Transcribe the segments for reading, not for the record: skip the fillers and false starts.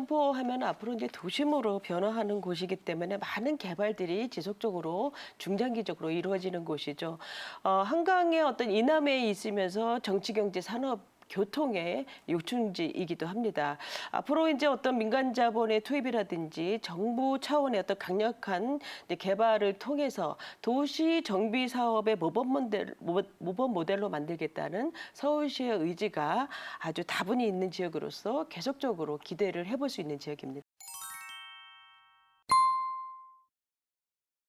영등포 하면 앞으로 이제 도심으로 변화하는 곳이기 때문에 많은 개발들이 지속적으로 중장기적으로 이루어지는 곳이죠. 한강의 어떤 이남에 있으면서 정치, 경제, 산업 교통의 요충지이기도 합니다. 앞으로 이제 어떤 민간 자본의 투입이라든지 정부 차원의 어떤 강력한 개발을 통해서 도시 정비 사업의 모범 모델로 만들겠다는 서울시의 의지가 아주 다분히 있는 지역으로서 계속적으로 기대를 해볼 수 있는 지역입니다.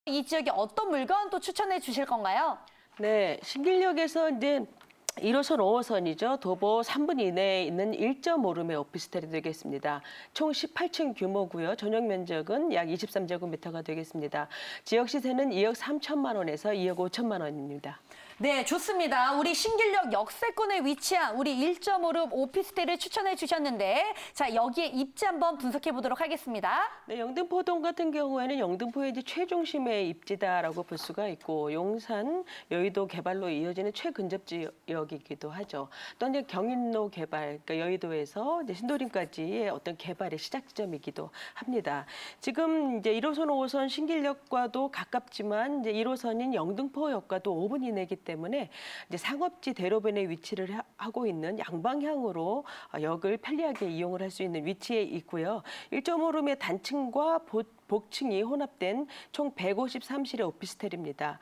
이 지역에 어떤 물건 또 추천해 주실 건가요? 네, 신길역에서 이제 1호선, 5호선이죠. 도보 3분 이내에 있는 1.5룸의 오피스텔이 되겠습니다. 총 18층 규모고요. 전용 면적은 약 23제곱미터가 되겠습니다. 지역 시세는 2억 3천만 원에서 2억 5천만 원입니다. 네, 좋습니다. 우리 신길역 역세권에 위치한 우리 1.5룸 오피스텔을 추천해 주셨는데 자, 여기에 입지 한번 분석해 보도록 하겠습니다. 네, 영등포동 같은 경우에는 영등포의 이제 최중심의 입지다라고 볼 수가 있고 용산, 여의도 개발로 이어지는 최근접 지역이기도 하죠. 또 이제 경인로 개발, 그러니까 여의도에서 이제 신도림까지의 어떤 개발의 시작 지점이기도 합니다. 지금 이제 1호선, 5호선 신길역과도 가깝지만 이제 1호선인 영등포역과도 5분 이내기 때문에 이제 상업지 대로변에 위치를 하고 있는 양방향으로 역을 편리하게 이용을 할 수 있는 위치에 있고요. 1.5룸의 단층과 복층이 혼합된 총 153실의 오피스텔입니다.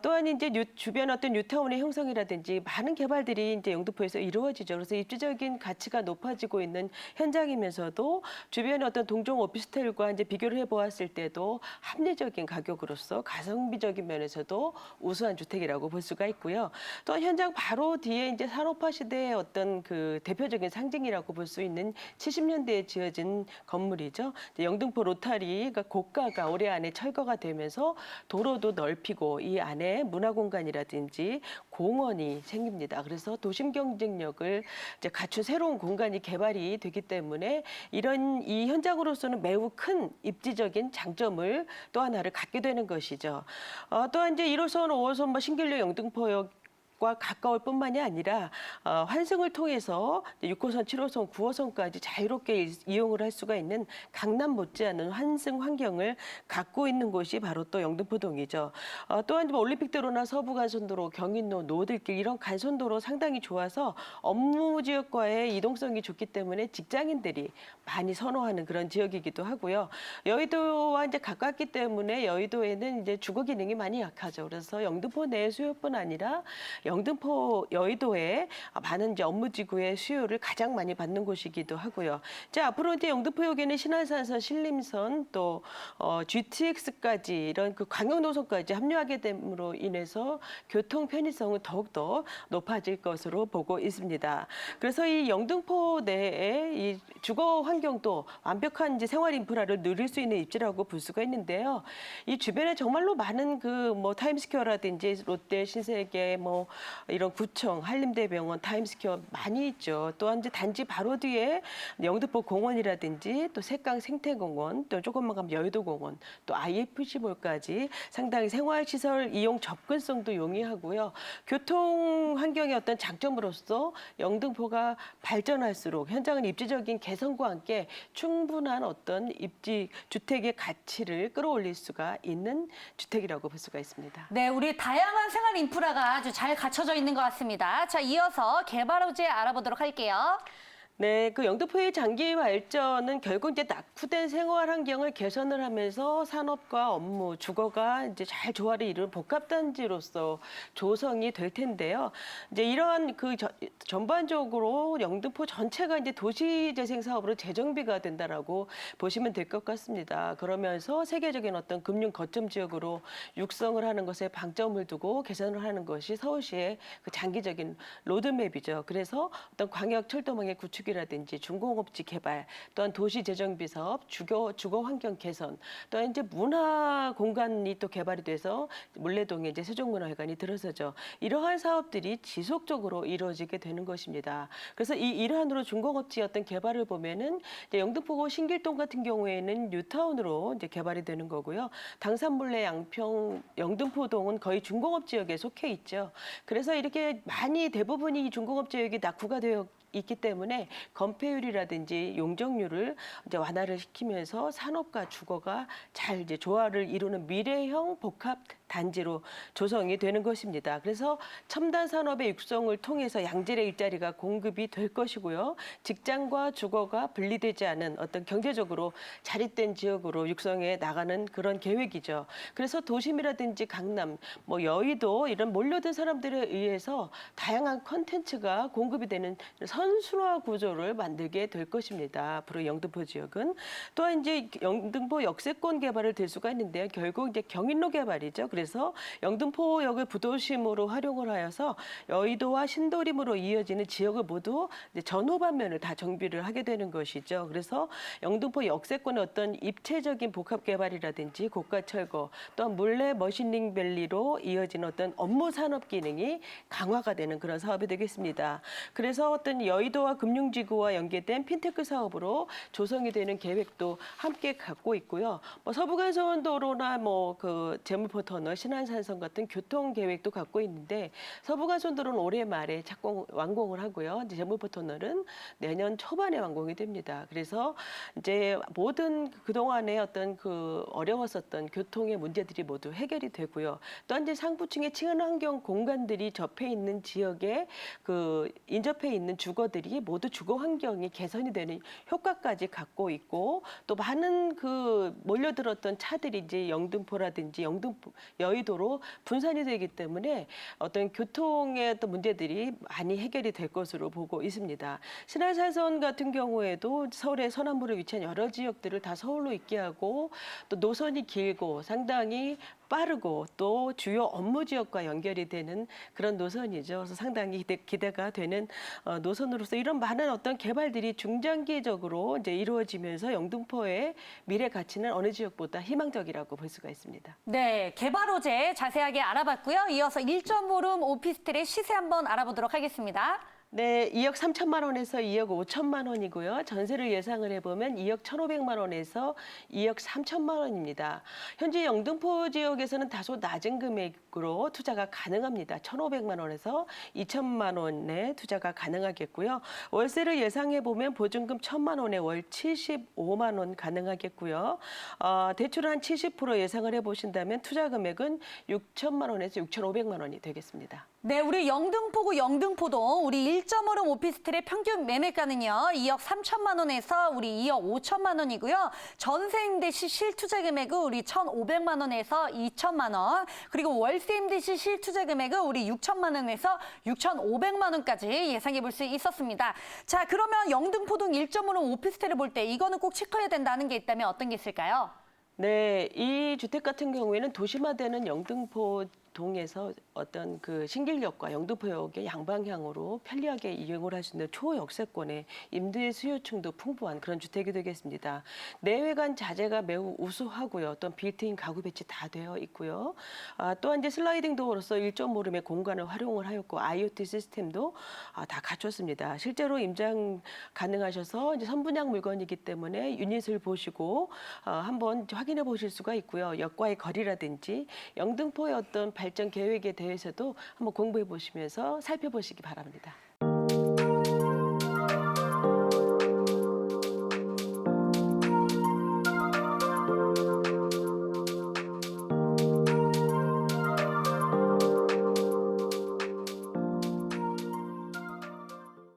또한 이제 주변 어떤 뉴타운의 형성이라든지 많은 개발들이 이제 영등포에서 이루어지죠. 그래서 입지적인 가치가 높아지고 있는 현장이면서도 주변의 어떤 동종 오피스텔과 이제 비교를 해보았을 때도 합리적인 가격으로서 가성비적인 면에서도 우수한 주택이라고 볼 수가 있고요. 또 현장 바로 뒤에 이제 산업화 시대의 어떤 그 대표적인 상징이라고 볼 수 있는 70년대에 지어진 건물이죠. 영등포 로타리 그러니까 고가가 올해 안에 철거가 되면서 도로도 넓히고 이 안에 문화공간이라든지 공원이 생깁니다. 그래서 도심 경쟁력을 이제 갖춘 새로운 공간이 개발이 되기 때문에 이런 이 현장으로서는 매우 큰 입지적인 장점을 또 하나를 갖게 되는 것이죠. 또한 이제 1호선, 5호선, 신길역, 영등포역 과 가까울 뿐만이 아니라 환승을 통해서 6호선, 7호선, 9호선까지 자유롭게 이용을 할 수가 있는 강남 못지않은 환승 환경을 갖고 있는 곳이 바로 또 영등포동이죠. 또한 올림픽도로나 서부간선도로, 경인로, 노들길 이런 간선도로 상당히 좋아서 업무 지역과의 이동성이 좋기 때문에 직장인들이 많이 선호하는 그런 지역이기도 하고요. 여의도와 이제 가깝기 때문에 여의도에는 이제 주거 기능이 많이 약하죠. 그래서 영등포 내 수요뿐 아니라 영등포 여의도에 많은 이제 업무지구의 수요를 가장 많이 받는 곳이기도 하고요. 자, 앞으로 이제 영등포역에는 신안산선, 신림선 또 GTX까지 이런 그 광역 노선까지 합류하게 됨으로 인해서 교통 편의성은 더욱더 높아질 것으로 보고 있습니다. 그래서 이 영등포 내에 이 주거 환경도 완벽한 이제 생활 인프라를 누릴 수 있는 입지라고 볼 수가 있는데요. 이 주변에 정말로 많은 그 뭐 타임스퀘어라든지 롯데, 신세계 뭐 이런 구청, 한림대병원, 타임스퀘어 많이 있죠. 또한 이제 단지 바로 뒤에 영등포 공원이라든지 또 색강 생태공원, 또 조금만 가면 여의도공원, 또 IFC몰까지 상당히 생활시설 이용 접근성도 용이하고요. 교통 환경의 어떤 장점으로서 영등포가 발전할수록 현장은 입지적인 개선과 함께 충분한 어떤 입지 주택의 가치를 끌어올릴 수가 있는 주택이라고 볼 수가 있습니다. 네, 우리 다양한 생활 인프라가 아주 잘 갖춰져 있는 것 같습니다. 자, 이어서 개발 호재 알아보도록 할게요. 네, 그 영등포의 장기 발전은 결국 이제 낙후된 생활 환경을 개선을 하면서 산업과 업무, 주거가 이제 잘 조화를 이루는 복합단지로서 조성이 될 텐데요. 이제 이러한 그 전반적으로 영등포 전체가 이제 도시재생 사업으로 재정비가 된다라고 보시면 될 것 같습니다. 그러면서 세계적인 어떤 금융 거점 지역으로 육성을 하는 것에 방점을 두고 개선을 하는 것이 서울시의 그 장기적인 로드맵이죠. 그래서 어떤 광역 철도망의 구축 라든지 중공업지 개발, 또한 도시 재정비 사업, 주거 환경 개선, 또한 이제 문화 공간이 또 개발이 돼서 물레동에 이제 세종문화회관이 들어서죠. 이러한 사업들이 지속적으로 이루어지게 되는 것입니다. 그래서 이 일환으로 중공업지 어떤 개발을 보면은 이제 영등포구 신길동 같은 경우에는 뉴타운으로 이제 개발이 되는 거고요. 당산물레, 양평, 영등포동은 거의 중공업 지역에 속해 있죠. 그래서 이렇게 많이 대부분이 중공업 지역이 낙후가 되어 있기 때문에 건폐율이라든지 용적률을 이제 완화를 시키면서 산업과 주거가 잘 이제 조화를 이루는 미래형 복합 단지로 조성이 되는 것입니다. 그래서 첨단 산업의 육성을 통해서 양질의 일자리가 공급이 될 것이고요. 직장과 주거가 분리되지 않은 어떤 경제적으로 자립된 지역으로 육성해 나가는 그런 계획이죠. 그래서 도심이라든지 강남, 뭐 여의도 이런 몰려든 사람들에 의해서 다양한 콘텐츠가 공급이 되는 선순환 구조를 만들게 될 것입니다. 앞으로 영등포 지역은 또한 이제 영등포 역세권 개발을 될 수가 있는데요. 결국 이제 경인로 개발이죠. 그래서 영등포역을 부도심으로 활용을 하여서 여의도와 신도림으로 이어지는 지역을 모두 이제 전후반면을 다 정비를 하게 되는 것이죠. 그래서 영등포 역세권의 어떤 입체적인 복합 개발이라든지 고가 철거, 또한 물레 머신링밸리로 이어지는 어떤 업무 산업 기능이 강화가 되는 그런 사업이 되겠습니다. 그래서 어떤 여의도와 금융지구와 연계된 핀테크 사업으로 조성이 되는 계획도 함께 갖고 있고요. 뭐 서부간선도로나 뭐 그 제물포터널, 신안산선 같은 교통 계획도 갖고 있는데 서부간선도로는 올해 말에 완공을 하고요. 이제 제물포터널은 내년 초반에 완공이 됩니다. 그래서 이제 모든 그동안의 어떤 그 어려웠었던 교통의 문제들이 모두 해결이 되고요. 또한 이제 상부층의 친환경 공간들이 접해 있는 지역에 그 인접해 있는 주거들이 모두 주거 환경이 개선이 되는 효과까지 갖고 있고 또 많은 그 몰려들었던 차들이 이제 영등포라든지 여의도로 분산이 되기 때문에 어떤 교통의 어떤 문제들이 많이 해결이 될 것으로 보고 있습니다. 신안산선 같은 경우에도 서울의 서남부를 위치한 여러 지역들을 다 서울로 있게 하고 또 노선이 길고 상당히 빠르고 또 주요 업무 지역과 연결이 되는 그런 노선이죠. 그래서 상당히 기대가 되는 노선으로서 이런 많은 어떤 개발들이 중장기적으로 이제 이루어지면서 영등포의 미래 가치는 어느 지역보다 희망적이라고 볼 수가 있습니다. 네, 개발 호재 자세하게 알아봤고요. 이어서 1.5룸 오피스텔의 시세 한번 알아보도록 하겠습니다. 네, 2억 3천만 원에서 2억 5천만 원이고요. 전세를 예상을 해보면 2억 1,500만 원에서 2억 3천만 원입니다. 현재 영등포 지역에서는 다소 낮은 금액으로 투자가 가능합니다. 1,500만 원에서 2천만 원의 투자가 가능하겠고요. 월세를 예상해보면 보증금 1,000만 원에 월 75만 원 가능하겠고요. 대출을 한 70% 예상을 해보신다면 투자 금액은 6천만 원에서 6,500만 원이 되겠습니다. 네, 우리 영등포구 영등포동 우리 1.5룸 오피스텔의 평균 매매가는요. 2억 3천만 원에서 우리 2억 5천만 원이고요. 전세 임대 시 실투자 금액은 우리 1,500만 원에서 2천만 원. 그리고 월세 임대 시 실투자 금액은 우리 6천만 원에서 6,500만 원까지 예상해 볼 수 있었습니다. 자, 그러면 영등포동 1.5룸 오피스텔을 볼 때 이거는 꼭 체크해야 된다는 게 있다면 어떤 게 있을까요? 네, 이 주택 같은 경우에는 도심화되는 영등포 동에서 어떤 그 신길역과 영등포역의 양방향으로 편리하게 이용을 할 수 있는 초역세권의 임대 수요층도 풍부한 그런 주택이 되겠습니다. 내외관 자재가 매우 우수하고요. 또 빌트인 가구 배치 다 되어 있고요. 또한 이제 슬라이딩 도어로서 1.5룸의 공간을 활용을 하였고 IoT 시스템도 다 갖췄습니다. 실제로 임장 가능하셔서 이제 선분양 물건이기 때문에 유닛을 보시고 한번 확인해 보실 수가 있고요. 역과의 거리라든지 영등포의 어떤 발전 계획에 대해서도 한번 공부해 보시면서 살펴보시기 바랍니다.